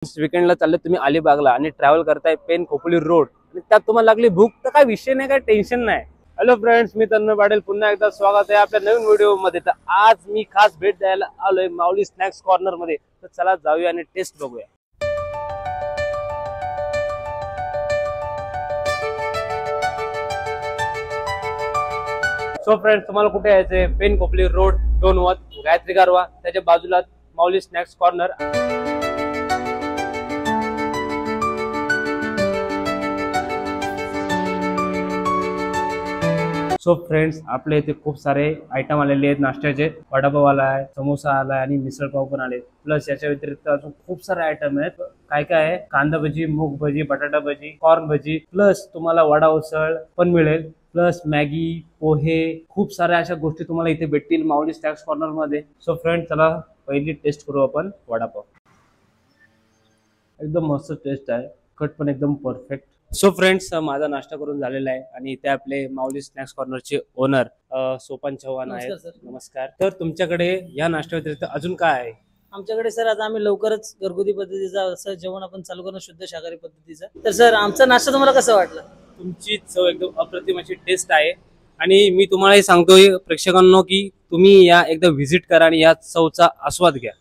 वीकेंडला चालले तुम्ही अलिबागला आणि ट्रॅव्हल करताय पेन खोपोली रोड आणि त्यात तुम्हाला लागली भूक तर काय विषय नाही, काय टेन्शन नाही. हॅलो फ्रेंड्स, मी तन्मय पाटील, पुन्हा एकदा स्वागत आहे आपल्या नवीन व्हिडिओ मध्ये. तर आज मी खास भेट द्यायला आलोय माऊली स्नॅक्स कॉर्नर मध्ये. तर चला जाऊया आणि टेस्ट बघूया. सो फ्रेंड्स, तुम्हाला कुठे यायचंय? पेन खोपोली रोड 2 गायत्री गारवा, त्याच्या बाजूला माऊली स्नॅक्स कॉर्नर. सो फ्रेंड्स, आपल्या इथे खूप सारे आयटम आलेले आहेत नाश्त्याचे. वडापाव आला आहे, समोसा आला आहे आणि मिसळ पाव पण आले. प्लस याच्या व्यतिरिक्त अजून खूप सारे आयटम आहेत. काय काय आहे? कांदा भजी, मूग भजी, बटाटा भजी, कॉर्न भजी, प्लस तुम्हाला वडा उसळ पण मिळेल, प्लस मॅगी, पोहे, खूप साऱ्या अशा गोष्टी तुम्हाला इथे भेटतील माऊली स्नॅक्स कॉर्नर मध्ये. सो फ्रेंड्स, चला पहिली टेस्ट करू आपण वडापाव. एकदम मस्त टेस्ट आहे, कट पण एकदम परफेक्ट. सो फ्रेंड्स, माझा नाश्ता करून झालेला आहे आणि इथे आपले माऊली स्नॅक्स कॉर्नरचे ओनर सोपान चव्हाण आहेत. नमस्कार. तर तुमच्याकडे या नाश्त्या व्यतिरिक्त अजून काय आहे? आमच्याकडे सर आता आम्ही लवकरच घरगुती पद्धतीचं असं जेवण आपण चालू करणं, शुद्ध शाकाहारी पद्धतीचं. तर सर, आमचा नाश्ता तुम्हाला कसं वाटलं? तुमची चव एकदम अप्रतिम अशी टेस्ट आहे आणि मी तुम्हालाही सांगतोय प्रेक्षकांनो की तुम्ही या एकदा व्हिजिट करा आणि या चवचा आस्वाद घ्या.